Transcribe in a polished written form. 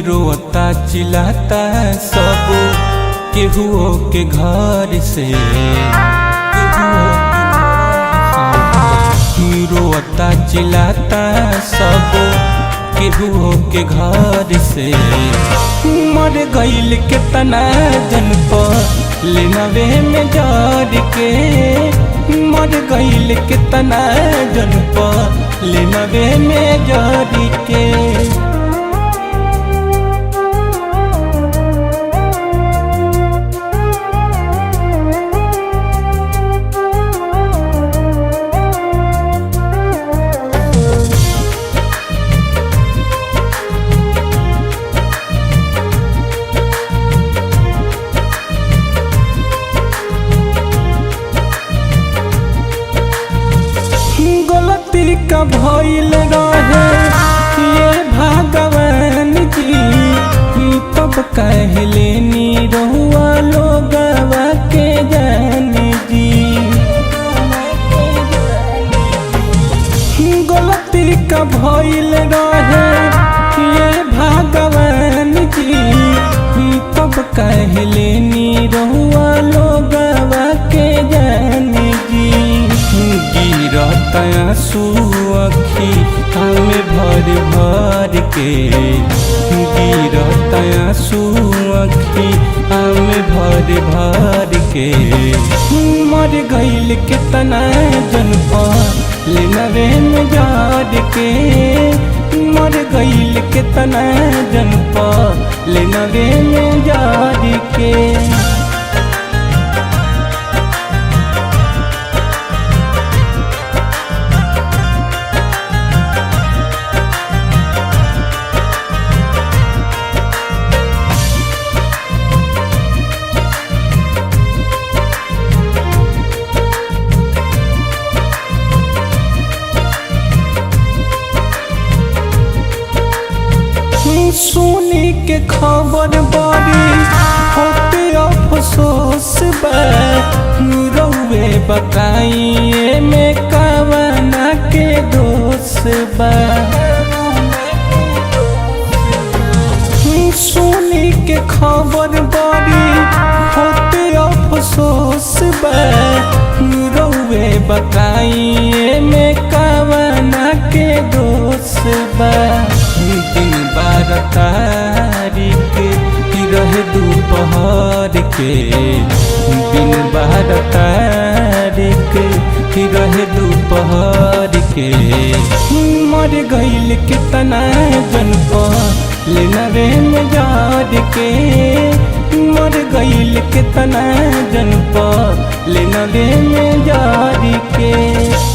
रोता चिल्लाता सब केहुओ के घर से, रोता चिल्लाता सब केहुओ के घर से। मर गईल केतना जन पर लेनवे में जर के, मर गईल केतना जन पर लेनवे में जर के। गलती का भइल रहे ये भगवान जी, तब कहले नी रहुआ लोगवा के जान जी। गलती का भइल रहे ये भगवान जी, तब कहले नी रहुआ लोगवा के जान जी। गिरता आंसू अखी हमें भर भर के, गिरता आंसू अखी हमें भर भर के। मर गईल केतना जन पर लेनवे में जर के, मर गईल केतना जन पर लेनवे में जर के। सुनी के खबर बड़ी होते अफसोस बा, रउए बताइए में कवना के दोष बा। सुनी के खबर बड़ी होते अफसोस बा, रउए बताइए में कवना के दोष बा। दिन 12 तारीख रहे दोपहर के, दिन 12 तारीख रहे दोपहर के। मर गईल केतना जन पर लेनवे में जर के, मर गईल केतना जन पर लेनवे में जर के।